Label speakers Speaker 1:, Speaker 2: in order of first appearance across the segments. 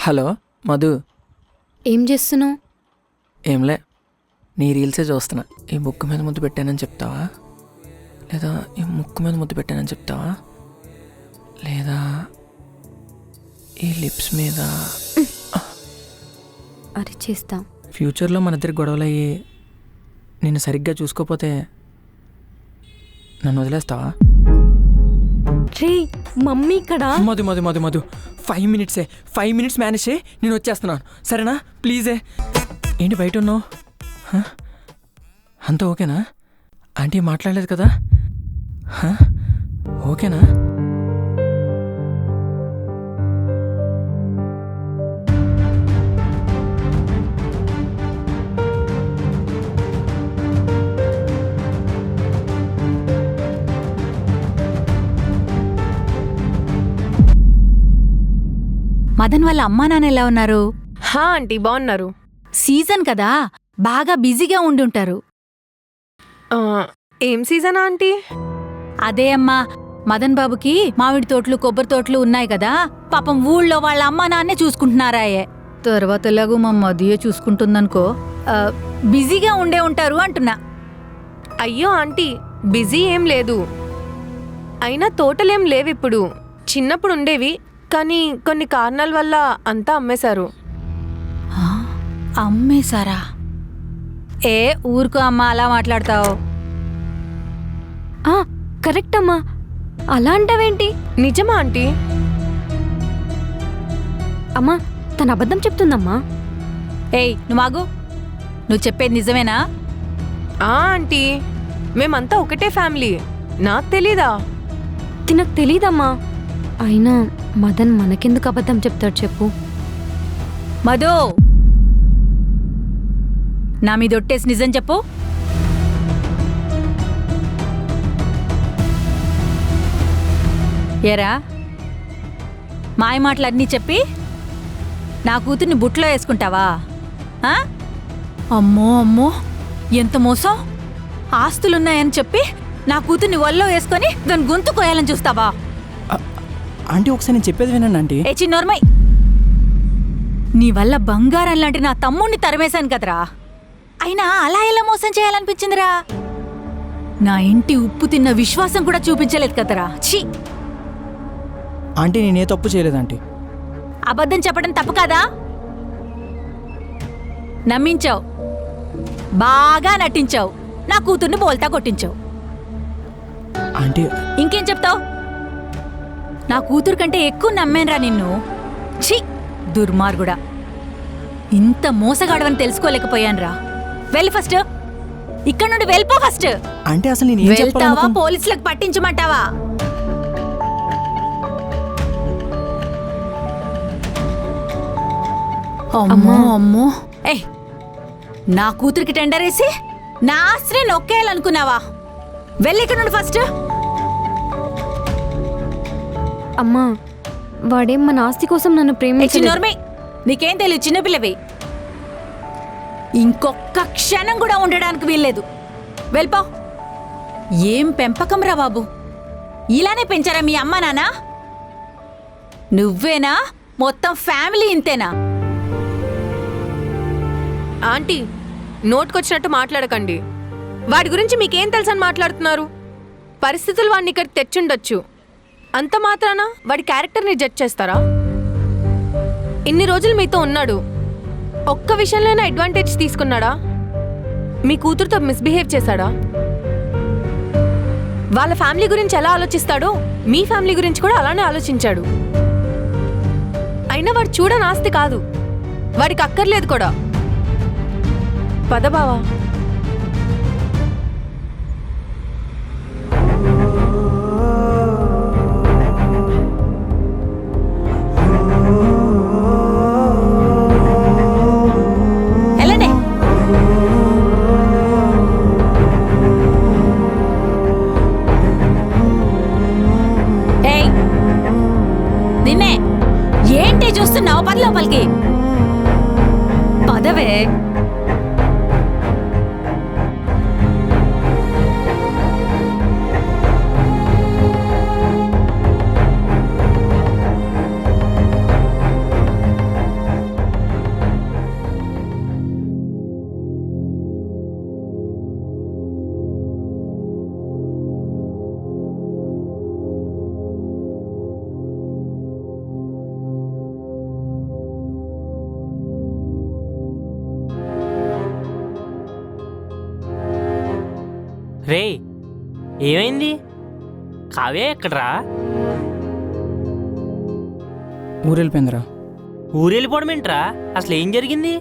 Speaker 1: Hello Madhu.
Speaker 2: ఏం చేస్తున్నావు?
Speaker 1: ఏంలే, నీ రీల్సే చూస్తున్నా. ఈ బుక్ మీద ముద్దు పెట్టానని చెప్తావా, లేదా ఈ ముక్కు మీద ముద్దు పెట్టానని చెప్తావా, లేదా ఈ లిప్స్ మీద?
Speaker 2: అది చేస్తా.
Speaker 1: ఫ్యూచర్లో మన ఇద్దరికి గొడవలు అయ్యి నిన్ను సరిగ్గా చూసుకోపోతే నన్ను వదిలేస్తావా?
Speaker 2: రే మమ్మీ ఇక్కడ.
Speaker 1: మధు మధు మధు మధు 5 మినిట్సే, 5 మినిట్స్ మేనేజ్ చేయి, నేను వచ్చేస్తున్నాను సరేనా? ప్లీజే. ఏంటి బయట ఉన్నావు? అంతా ఓకేనా? ఆంటీ మాట్లాడలేదు కదా? ఓకేనా?
Speaker 3: మదన్ వాళ్ళ అమ్మా నాన్న ఎలా ఉన్నారు?
Speaker 2: హా ఆంటీ బాగున్నారు.
Speaker 3: సీజన్ కదా, బాగా బిజీగా ఉండుంటారు.
Speaker 2: ఏం సీజన్ ఆంటీ?
Speaker 3: అదే అమ్మా, మదన్ బాబుకి మామిడి తోటలు కొబ్బరి తోటలు ఉన్నాయి కదా, పాపం ఊళ్ళో వాళ్ళ అమ్మా నాన్నే చూసుకుంటున్నారాయే. తర్వాత ఎలాగో మా మదియే చూసుకుంటుందనుకో. బిజీగా ఉండే ఉంటారు అంటున్నా.
Speaker 2: అయ్యో ఆంటీ, బిజీ ఏం లేదు. అయినా తోటలేం లేవిప్పుడు. చిన్నప్పుడు ఉండేవి, కానీ కొన్ని కారణాల వల్ల అంతా అమ్మేశారు.
Speaker 3: అమ్మేశారా? ఏ ఊరుకో అమ్మా, అలా మాట్లాడతావు?
Speaker 2: కరెక్ట్ అమ్మా, అలా అంటావేంటి? నిజమా ఆంటీ? అమ్మా తన అబద్ధం చెప్తుందమ్మా.
Speaker 3: ఏయ్ నువ్వు ఆగు, నువ్వు చెప్పేది నిజమేనా?
Speaker 2: ఆంటీ, మేమంతా ఒకటే ఫ్యామిలీ. నాకు తెలీదా? తినకు తెలీదమ్మా. అయినా మదన్ మనకెందుకు అబద్ధం చెప్తాడు చెప్పు?
Speaker 3: మధు, నా మీద ఒట్టేసి నిజం చెప్పు. ఏరా, మాయ మాటలన్నీ చెప్పి నా కూతుర్ని బుట్లో వేసుకుంటావా? అమ్మో అమ్మో, ఎంత మోసం! ఆస్తులున్నాయని చెప్పి నా కూతుర్ని వల్లో వేసుకొని దాని గొంతు కోయాలని చూస్తావా?
Speaker 1: ఆంటీ ఒకసారి నేను చెప్పేది వినండి ఆంటీ.
Speaker 3: ఏ చిన్నోర్మై, నీ వల్ల బంగారం లాంటి నా తమ్ముణ్ణి తరిమేశాను కదరా. అయినా అలా ఎలా మోసం చేయాలనిపించిందిరా? నా ఇంటి ఉప్పు తిన్న విశ్వాసం కూడా చూపించలేదు కదరా. ఛీ!
Speaker 1: ఆంటీ నేనే తప్పు చేయలేదు ఆంటీ.
Speaker 3: అబద్ధం చెప్పడం తప్పు కాదా? నమ్మించావు, బాగా నటించావు, నా కూతుర్ని బోల్తా కొట్టించావు.
Speaker 1: ఆంటీ
Speaker 3: ఇంకేం చెప్తావు? నా కూతురు కంటే ఎక్కువ నమ్మేనరా నిన్ను. ఛీ దుర్మార్గుడా, ఇంత మోసగాడవని తెలుసుకోలేకపోయానురా. వెళ్ళి ఫస్ట్ ఇక్కడ నుండి వెళ్ళిపో. ఫస్ట్
Speaker 1: అంటే అసలు నేను ఏం
Speaker 3: వెళ్తావా,
Speaker 1: చెప్పాలనుకున్నా?
Speaker 3: పోలీసులకు పట్టించమంటావా? అమ్మో అమ్మో, ఏ నా కూతురికి టెండర్ వేసి నా ఆస్తిని నొక్కేయాలనుకున్నావా? వెళ్ళి ఇక్కడ నుండి ఫస్ట్.
Speaker 2: అమ్మా, వాడేం మన ఆస్తి కోసం నన్ను ప్రేమించలేదు.
Speaker 3: చిన్నోర్మే, నీకేం తెలియదు, చిన్నపిల్లవి. ఇంకొక్క క్షణం కూడా ఉండడానికి వీల్లేదు. వెళ్ళిపో. ఏం పెంపకం రా బాబు, ఇలానే పెంచారా మీ అమ్మ నాన్న? నువ్వేనా? మొత్తం ఫ్యామిలీ ఇంతేనా?
Speaker 2: ఆంటీ, నోటుకొచ్చినట్టు మాట్లాడకండి. వాడి గురించి మీకేం తెలుసని మాట్లాడుతున్నారు? పరిస్థితులు వాడిని ఇక్కడికి తెచ్చుండొచ్చు, అంత మాత్రాన వాడి క్యారెక్టర్ని జడ్జ్ చేస్తారా? ఇన్ని రోజులు మీతో ఉన్నాడు, ఒక్క విషయంలోనే అడ్వాంటేజ్ తీసుకున్నాడా? మీ కూతురుతో మిస్బిహేవ్ చేశాడా? వాళ్ళ ఫ్యామిలీ గురించి ఎలా ఆలోచిస్తాడో మీ ఫ్యామిలీ గురించి కూడా అలానే ఆలోచించాడు. అయినా వాడు చూడని ఆస్తి కాదు, వాడికి అక్కర్లేదు కూడా. పద బావా.
Speaker 3: ఏంటి చూస్తున్నావు? పది లోపలికి పదవే.
Speaker 4: రే ఏమైంది? కావ్య ఎక్కడ్రా?
Speaker 1: ఊరు వెళ్ళిపోయిందిరా.
Speaker 4: ఊరు వెళ్ళిపోవడం ఏంట్రా? అసలు ఏం జరిగింది?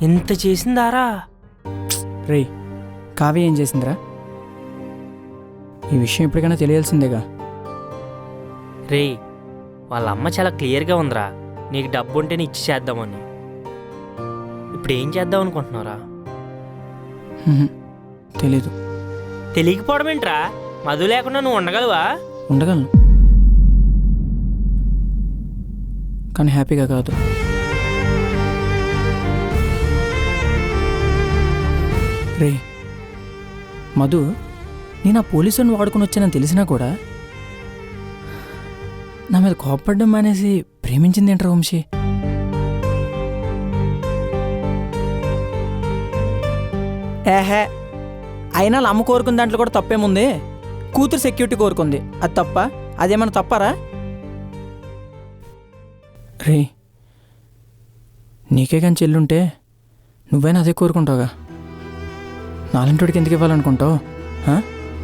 Speaker 4: ఎంత చేసిందారా?
Speaker 1: రే కావ్య ఏం చేసిందిరా? ఈ విషయం ఎప్పటికైనా తెలియాల్సిందేగా.
Speaker 4: రే వాళ్ళ అమ్మ చాలా క్లియర్గా ఉందిరా, నీకు డబ్బు ఉంటేనే ఇచ్చి చేద్దామని. ఇప్పుడు ఏం చేద్దాం అనుకుంటున్నారా?
Speaker 1: తెలీదు.
Speaker 4: తెలియకపోవడం ఏంట్రా? మధు లేకుండా నువ్వు ఉండగలవా?
Speaker 1: ఉండగలను, కానీ హ్యాపీగా కాదు. రే మధు, నేను ఆ పోలీసుని వాడుకుని వచ్చానని తెలిసినా కూడా నా మీద కోప్పడ్డం మానేసి ప్రేమించింది ఏంట్రా వంశీ? ఏహే, అయినా అమ్మ కోరుకున్న దాంట్లో కూడా తప్పేముంది? కూతురు సెక్యూరిటీ కోరుకుంది, అది తప్ప? అదేమన్నా తప్పారా? రే నీకే కానీ చెల్లుంటే నువ్వైనా అదే కోరుకుంటావుగా. నాలంటోడికి ఎందుకు ఇవ్వాలనుకుంటావు?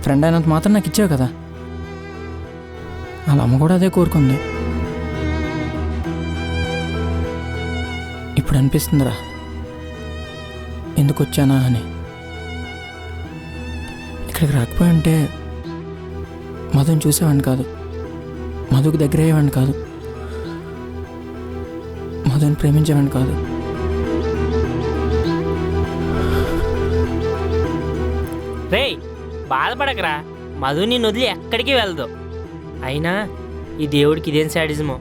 Speaker 1: ఫ్రెండ్ అయినంత మాత్రం నాకు ఇచ్చావు కదా. వాళ్ళ అమ్మ కూడా అదే కోరుకుంది. ఇప్పుడు అనిపిస్తుందిరా ఎందుకు వచ్చానా అని. ఇక్కడికి రాకపోయి ఉంటే మధుని చూసేవాడిని కాదు, మధుకు దగ్గర అయ్యేవాడిని కాదు, మధుని ప్రేమించేవాడిని కాదు.
Speaker 4: రే బాధపడకరా, మధు నిన్ను వదిలి ఎక్కడికి వెళ్దు. అయినా ఈ దేవుడికి ఇదేం శాడిజమో,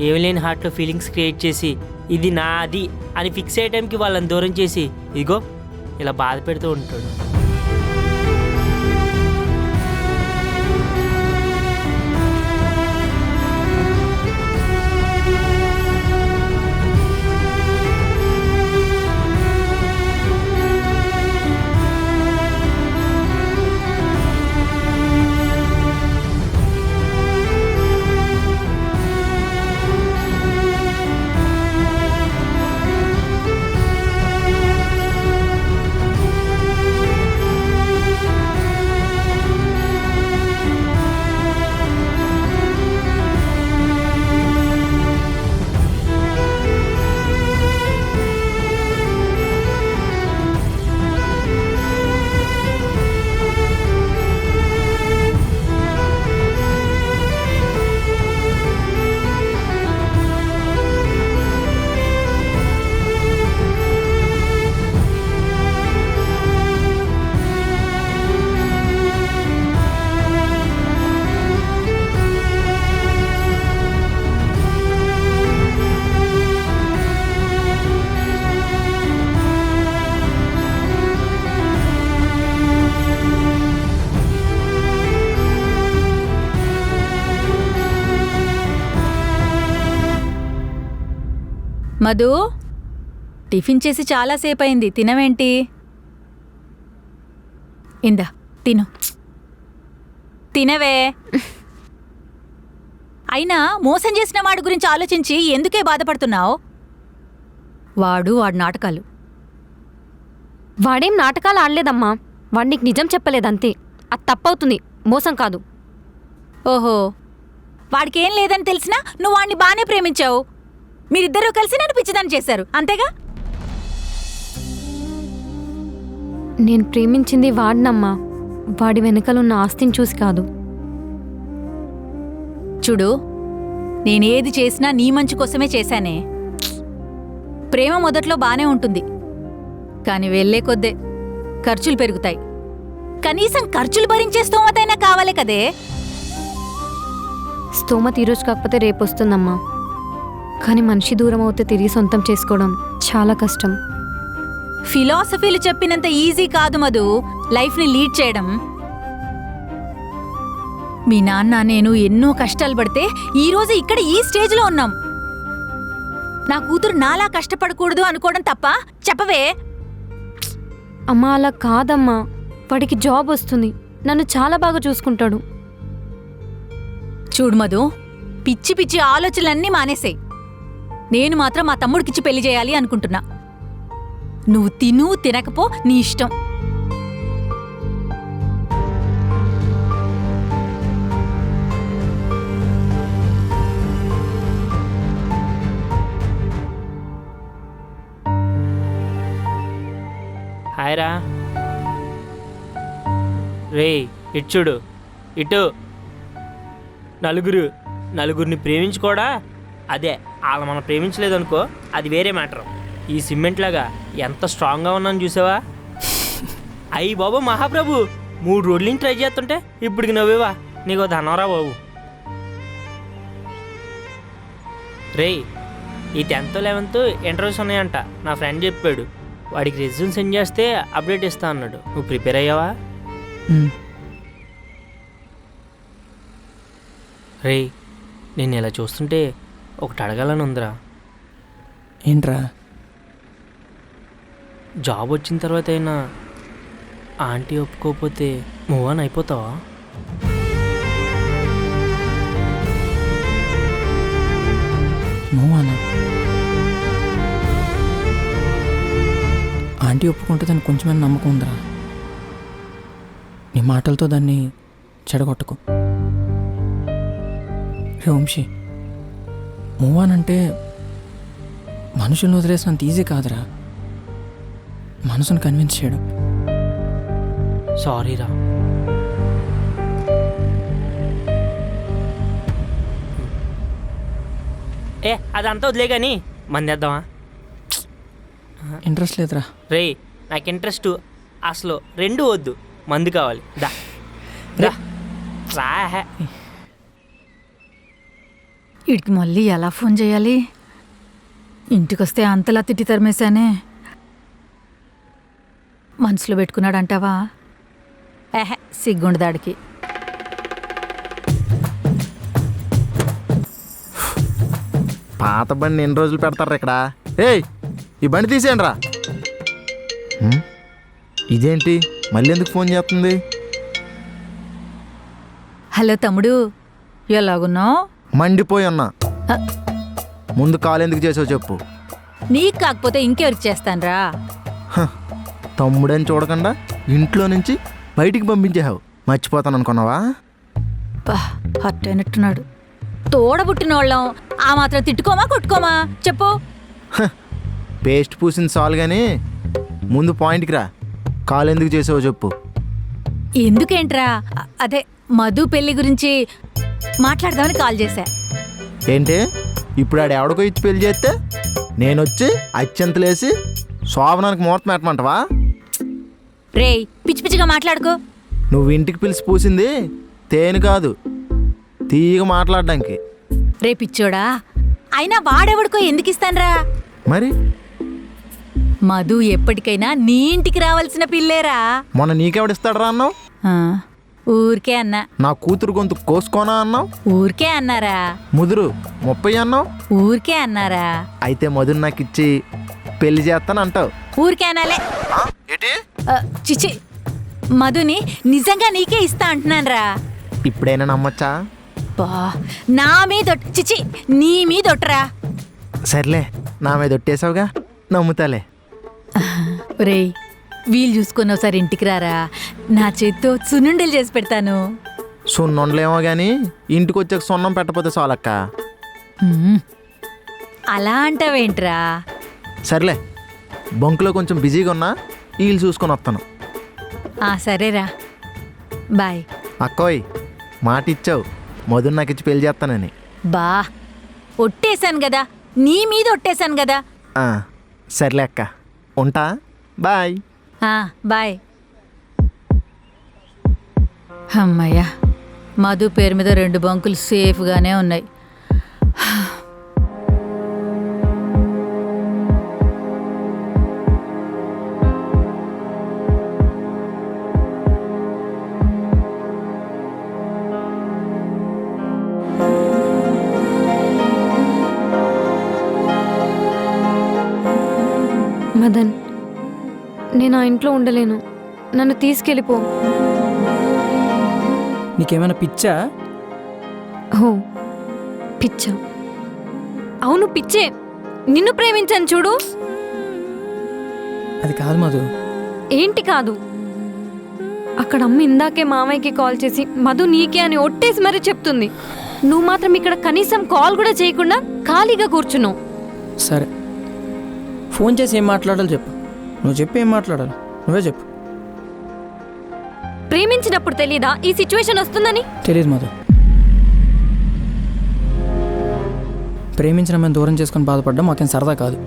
Speaker 4: ఏమి లేని హార్ట్లో ఫీలింగ్స్ క్రియేట్ చేసి ఇది నాది అని ఫిక్స్ అయ్యే టైంకి వాళ్ళని దూరం చేసి ఇదిగో ఇలా బాధ పెడుతూ ఉంటాడు.
Speaker 3: మధు, టిఫిన్ చేసి చాలాసేపు అయింది, తినవేంటి? ఇందా తిను, తినవే. అయినా మోసం చేసిన వాడి గురించి ఆలోచించి ఎందుకే బాధపడుతున్నావు? వాడి నాటకాలు.
Speaker 2: వాడేం నాటకాలు ఆడలేదమ్మా, వాడు నీకు నిజం చెప్పలేదంతే. అది తప్పవుతుంది, మోసం కాదు.
Speaker 3: ఓహో, వాడికేం లేదని తెలిసినా నువ్వు వాడిని బాగానే ప్రేమించావు. మీరిద్దరూ కలిసి నన్ను పిచ్చిదాన్ని చేశారు, అంతేగా?
Speaker 2: నేను ప్రేమించింది వాడినమ్మా, వాడి వెనకలున్న ఆస్తిని చూసి కాదు.
Speaker 3: చూడు, నేనేది చేసినా నీ మంచి కోసమే చేశానే. ప్రేమ మొదట్లో బానే ఉంటుంది, కాని వెళ్ళే కొద్దే ఖర్చులు పెరుగుతాయి. కనీసం ఖర్చులు భరించే స్తోమతైనా కావాలి కదే.
Speaker 2: స్తోమత ఈరోజు కాకపోతే రేపు వస్తుందమ్మా, కానీ మనిషి దూరం అవుతే తిరిగి సొంతం చేసుకోవడం చాలా కష్టం.
Speaker 3: ఫిలాసఫీలు చెప్పినంత ఈజీ కాదు మధు లైఫ్ని లీడ్ చేయడం. మీ నాన్న నేను ఎన్నో కష్టాలు పడితే ఈరోజు ఇక్కడ ఈ స్టేజ్లో ఉన్నాం. నా కూతురు నాలా కష్టపడకూడదు అనుకోవడం తప్ప? చెప్పవే.
Speaker 5: అమ్మా అలా కాదమ్మా, వాడికి జాబ్ వస్తుంది, నన్ను చాలా బాగా చూసుకుంటాడు.
Speaker 3: చూడు మధు, పిచ్చి పిచ్చి ఆలోచనలన్నీ మానేసేయ్. నేను మాత్రం మా తమ్ముడికిచ్చి పెళ్లి చేయాలి అనుకుంటున్నా. నువ్వు తిను తినకపో నీ ఇష్టం.
Speaker 4: హాయ్ రా. రే ఇటు చూడు, ఇటు. నలుగురిని ప్రేమించుకోడా అదే, వాళ్ళ మనం ప్రేమించలేదనుకో అది వేరే మ్యాటర్. ఈ సిమెంట్ లాగా ఎంత స్ట్రాంగ్గా ఉన్నాను చూసావా? అయ్యి బాబు మహాప్రభు, 3 రోజులు ట్రై చేస్తుంటే ఇప్పటికి నవ్వేవా? నీకు ధనవరా బాబు. రే ఈ 10th 11th ఇంటర్వ్యూస్ ఉన్నాయంట, నా ఫ్రెండ్ చెప్పాడు. వాడికి రెజ్యూమ్ సెండ్ చేస్తే అప్డేట్ ఇస్తా అన్నాడు. నువ్వు ప్రిపేర్ అయ్యావా? రే నేను ఇలా చూస్తుంటే ఒకటి అడగాలని ఉందిరా.
Speaker 1: ఏంట్రా?
Speaker 4: జాబ్ వచ్చిన తర్వాత అయినా ఆంటీ ఒప్పుకోకపోతే మూవ్ ఆన్ అయిపోతావా?
Speaker 1: మూవానా? ఆంటీ ఒప్పుకుంటుందని కొంచెమైనా నమ్మకం ఉందిరా. నీ మాటలతో దాన్ని చెడగొట్టకు. రే వంశీ, మూవాన్ అంటే మనుషులను వదిలేసినంత ఈజీ కాదురా, మనసును కన్విన్స్ చేయడం.
Speaker 4: సారీరా. అదంతా వదిలే కానీ మందేద్దామా?
Speaker 1: ఇంట్రెస్ట్ లేదురా.
Speaker 4: రే నాకు ఇంట్రెస్ట్ అసలు 2 వద్దు, మందు కావాలి. దా దా రా.
Speaker 3: వీడికి మళ్ళీ ఎలా ఫోన్ చేయాలి? ఇంటికొస్తే అంతలా తిట్టి తరిమేశానే. మనసులో పెట్టుకున్నాడంటావా? సిగ్గుండు దాడికి.
Speaker 6: పాత బండి ఎన్ని రోజులు పెడతారు ఇక్కడ? ఏయ్ ఈ బండి తీసేయండి రా. ఇదేంటి మళ్ళీ ఎందుకు ఫోన్ చేస్తుంది?
Speaker 3: హలో తమ్ముడు, ఎలాగున్నావు?
Speaker 6: మండిపోయి ఉన్నా. ముందు కాల్ ఎందుకు చేసావు చెప్పు.
Speaker 3: నీకు కాకపోతే ఇంకెవరికి చేస్తానురా?
Speaker 6: తమ్ముడని చూడకుండా ఇంట్లో నుంచి బయటికి పంపించేసావు. మర్చిపోతాను అనుకున్నావా?
Speaker 3: హట్ అయినట్టున్నాడు. తోడబుట్టిన వాళ్ళం ఆ మాత్రం తిట్టుకోమా కొట్టుకోమా చెప్పు.
Speaker 6: పేస్ట్ పూసింది చాలు కానీ ముందు పాయింట్కి రా. కాల్ ఎందుకు చేసావో చెప్పు.
Speaker 3: ఎందుకేంట్రా? అదే మధు పెళ్లి గురించి మాట్లాడదామని కాల్ చేశా.
Speaker 6: ఏంటి ఇప్పుడు ఆడు ఎవడికో ఇచ్చి పెళ్లి చేస్తే నేనొచ్చి అత్యంతలేసి శోభనానికి ముహూర్తం పెట్టమంటావా?
Speaker 3: రేయ్ పిచ్చి పిచ్చిగా మాట్లాడుకో.
Speaker 6: నువ్వు ఇంటికి పిలిచి పూసింది తేనె కాదు, తీయగా మాట్లాడడానికి.
Speaker 3: రే పిచ్చోడా, అయినా వాడెవడికో ఎందుకు ఇస్తాన్రా?
Speaker 6: మరి
Speaker 3: మధు ఎప్పటికైనా నీ ఇంటికి రావాల్సిన పిల్లేరా.
Speaker 6: మొన్న నీకెవడిస్తాడరా అన్నావు?
Speaker 3: ఊరికే అన్నా.
Speaker 6: నా కూతురు గొంతు కోసుకోనా అన్నావు?
Speaker 3: ఊరికే అన్నారా.
Speaker 6: ముదురు 30 అన్నావు?
Speaker 3: ఊరికే అన్నారా.
Speaker 6: అయితే మధుని నాకు ఇచ్చి పెళ్లి చేస్తాను అంటావు?
Speaker 3: ఊరికే అనాలే. చిచి, మధుని నిజంగా నీకే ఇస్తా అంటున్నానరా.
Speaker 6: ఇప్పుడైనా నమ్మచ్చా?
Speaker 3: నా మీద చిచి నీ మీదొట్టరా.
Speaker 6: సర్లే, నా మీద ఒట్టేసావుగా, నమ్ముతాలే.
Speaker 3: రేయ్ వీలు చూసుకొని ఒకసారి ఇంటికి రారా, నా చేత్తో సున్నుండలు చేసి పెడతాను.
Speaker 6: సున్నుండలేమో గాని ఇంటికి వచ్చాక సున్నం పెట్టపోతే చాలక్క.
Speaker 3: అలా అంటావేంట్రా?
Speaker 6: సర్లే, బంకులో కొంచెం బిజీగా ఉన్నా, వీలు చూసుకొని వస్తాను.
Speaker 3: సరేరా, బాయ్.
Speaker 6: అక్కోయ్ మాట ఇచ్చావు మధుని నాకు ఇచ్చి పెళ్లి చేస్తానని.
Speaker 3: బా ఒట్టేశాను కదా, నీ మీద ఒట్టేశాను కదా.
Speaker 6: సర్లే అక్క, ఉంటా. బాయ్.
Speaker 3: బాయ్. అమ్మయ్యా, మధు పేరు మీద 2 బంకులు సేఫ్గానే ఉన్నాయి.
Speaker 5: మదన్, నేను ఆ ఇంట్లో ఉండలేను. నన్ను తీసుకెళ్ళిపో.
Speaker 1: నీకేమైనా పిచ్చా?
Speaker 5: ఓ పిచ్చా? అవును పిచ్చే. నిన్ను ప్రేమించాను చూడు.
Speaker 1: అది కాదు మధు.
Speaker 5: ఏంటి కాదు? అక్కడ అమ్మ ఇందాకే మామయ్యకి కాల్ చేసి మధు నీకే అని ఒట్టేసి మరీ చెప్తుంది. నువ్వు మాత్రం ఇక్కడ కనీసం కాల్ కూడా చేయకుండా ఖాళీగా కూర్చున్నావు.
Speaker 1: సరే, ఫోన్ చేసి ఏం మాట్లాడాలో చెప్పు. నువ్వు చెప్పి ఏం మాట్లాడాలి నువ్వే చెప్పు.
Speaker 5: ప్రేమించినప్పుడు తెలీదా ఈ సిచ్యువేషన్ వస్తుందని?
Speaker 1: తెలియదు మధు. ప్రేమించిన మేము దూరం చేసుకొని బాధపడ్డం మాకేం సరదా కాదు.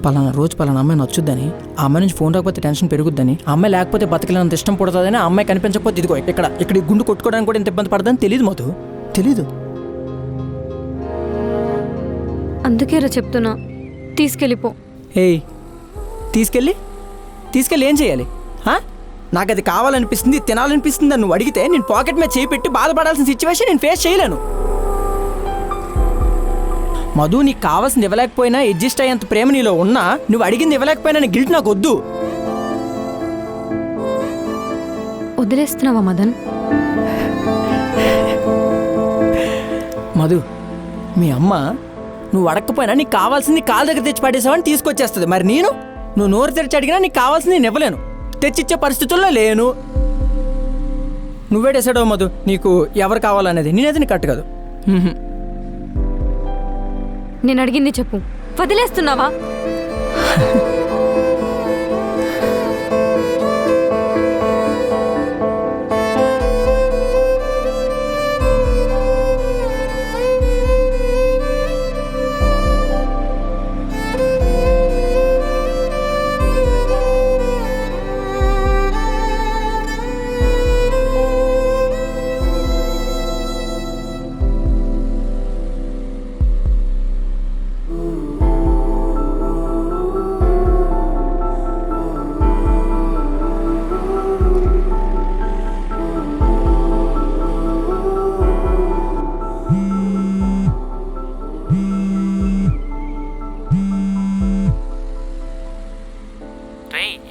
Speaker 1: పలానా రోజు పలానా అమ్మాయి నచ్చుద్దని, ఆ అమ్మాయి నుంచి ఫోన్ రాకపోతే టెన్షన్ పెరుగుద్దని, ఆ అమ్మాయి లేకపోతే బతకలేనంత ఇష్టం పుడుతుందని, ఆ అమ్మాయి కనిపించకపోతే ఇదిగో ఇక్కడ ఈ గుండు కొట్టుకోవడానికి కూడా ఇంత ఇబ్బంది పడదని తెలియదు మధు. తెలీదు.
Speaker 5: అందుకేరా చెప్తున్నా, తీసుకెళ్ళిపో.
Speaker 1: ఏయ్, తీసుకెళ్ళి ఏం చేయాలి? నాకు అది కావాలనిపిస్తుంది, తినాలనిపిస్తుంది అని నువ్వు అడిగితే నేను పాకెట్ మీద చేయి పెట్టి బాధపడాల్సిన సిచ్యువేషన్ నేను ఫేస్ చేయలేను. మధు, నీకు కావాల్సింది ఇవ్వలేకపోయినా అడ్జస్ట్ అయ్యేంత ప్రేమ నీలో ఉన్నా నువ్వు అడిగింది ఇవ్వలేకపోయినా నీ గిల్ట్ నాకు వద్దు.
Speaker 5: వదిలేస్తున్నావా మదన్?
Speaker 1: మధు, మీ అమ్మ నువ్వు అడగకపోయినా నీకు కావాల్సింది కాళ్ళ దగ్గర తెచ్చి పడేసావని తీసుకొచ్చేస్తుంది. మరి నువ్వు నోరు తెరిచి అడిగినా నీకు కావాల్సింది నేను ఇవ్వలేను, తెచ్చిచ్చే పరిస్థితుల్లో లేను. నువ్వే డిసైడ్ అవ్వు మధు, నీకు ఎవరు కావాలనేది. నేనైతే నీకు కట్టు కాదు.
Speaker 5: నేను అడిగింది చెప్పు. వదిలేస్తున్నావా?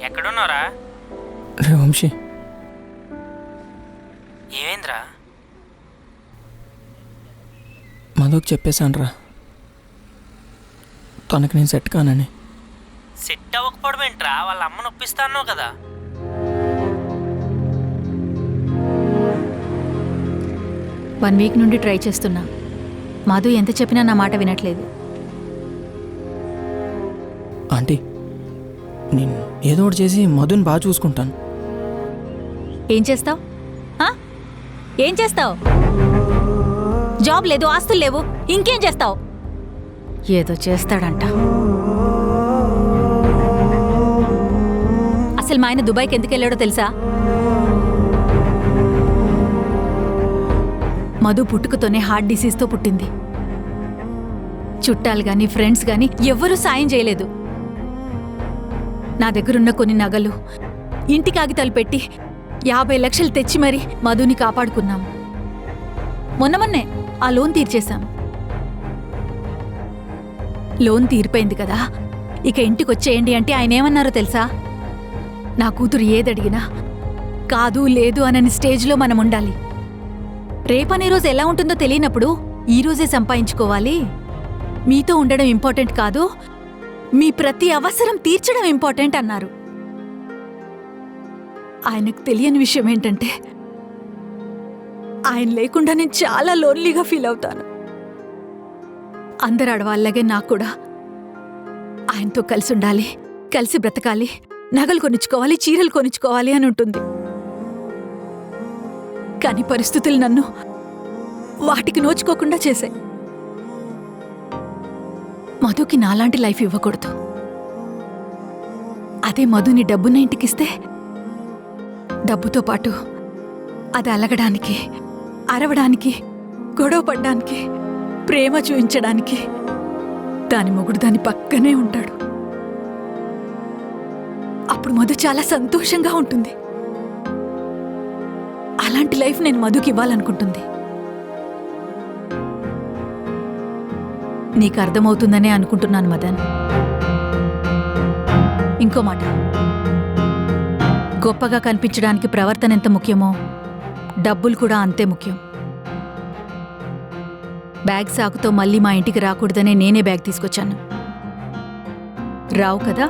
Speaker 4: ఎక్కడున్నారా?
Speaker 1: రే వంశీ,
Speaker 4: ఏమైందిరా?
Speaker 1: మధుకు చెప్పేశాను రా, తనకు నేను సెట్ కానని.
Speaker 4: సెట్ అవ్వకపోవడం ఏంట్రా? వాళ్ళ అమ్మ నొప్పిస్తాను కదా.
Speaker 3: వన్ వీక్ నుండి ట్రై చేస్తున్నా. మధు ఎంత చెప్పినా నా మాట వినట్లేదు.
Speaker 1: ఆంటీ, నేను ఏదో ఒకటి చేసి మధుని బాగా చూసుకుంటాను.
Speaker 3: ఏం చేస్తావు? ఏం చేస్తావు? జాబ్ లేదు, ఆస్తులు లేవు, ఇంకేం చేస్తావు? ఏదో చేస్తాడంట. అసలు మా ఆయన దుబాయ్కి ఎందుకు వెళ్ళాడో తెలుసా? మధు పుట్టుకతోనే హార్ట్ డిసీజ్తో పుట్టింది. చుట్టాలు గాని ఫ్రెండ్స్ గాని ఎవ్వరూ సాయం చేయలేదు. నా దగ్గరున్న కొన్ని నగలు, ఇంటి కాగితాలు పెట్టి 50 లక్షలు తెచ్చి మరీ మధుని కాపాడుకున్నాం. మొన్నే ఆ లోన్ తీర్చేశాం. లోన్ తీరిపోయింది కదా, ఇక ఇంటికొచ్చేయండి అంటే ఆయన ఏమన్నారో తెలుసా? నా కూతురు ఏదడిగినా కాదు లేదు అనని స్టేజ్లో మనం ఉండాలి. రేపనే రోజు ఎలా ఉంటుందో తెలియనప్పుడు ఈ రోజే సంపాదించుకోవాలి. మీతో ఉండడం ఇంపార్టెంట్ కాదు, మీ ప్రతి అవసరం తీర్చడం ఇంపార్టెంట్ అన్నారు. ఆయనకు తెలియని విషయం ఏంటంటే, ఆయన లేకుండా నేను చాలా లోన్లీగా ఫీల్ అవుతాను. అందరు ఆడవాళ్ళగే నాకు కూడా ఆయనతో కలిసి ఉండాలి, కలిసి బ్రతకాలి, నగలు కొనిచ్చుకోవాలి, చీరలు కొనిచ్చుకోవాలి అని ఉంటుంది. కానీ పరిస్థితులు నన్ను వాటికి నోచుకోకుండా చేశాయి. మధుకి నాలాంటి లైఫ్ ఇవ్వకూడదు. అదే మధుని డబ్బున్న ఇంటికిస్తే డబ్బుతో పాటు అది అలగడానికి, అరవడానికి, గొడవ పడ్డానికి, ప్రేమ చూపించడానికి దాని మొగుడు దాని పక్కనే ఉంటాడు. అప్పుడు మధు చాలా సంతోషంగా ఉంటుంది. అలాంటి లైఫ్ నేను మధుకి ఇవ్వాలనుకుంటుంది. నీకు అర్థమవుతుందనే అనుకుంటున్నాను మదన్. ఇంకో మాట, గొప్పగా కనిపించడానికి ప్రవర్తన ఎంత ముఖ్యమో డబ్బులు కూడా అంతే ముఖ్యం. బ్యాగ్ సాకుతో మళ్ళీ మా ఇంటికి రాకూడదనే నేనే బ్యాగ్ తీసుకొచ్చాను. రావు కదా?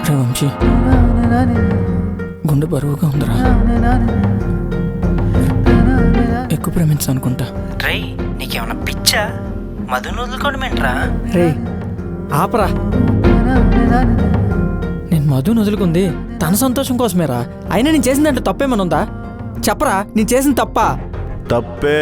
Speaker 1: రే వంశీ, గుండె బరువుగా ఉందిరా. ఎక్కువ ప్రేమించా అనుకుంటా.
Speaker 7: రై నీకేమన్నా పిచ్చా? మధుని వదులుకోవడమేంట్రా?
Speaker 1: రే ఆపరా. నేను మధుని వదులుకుంది తన సంతోషం కోసమేరా. అయినా నేను చేసిన దాంట్లో తప్పేమనుందా? చెప్పరా, నేను చేసిన తప్ప?
Speaker 6: తప్పే.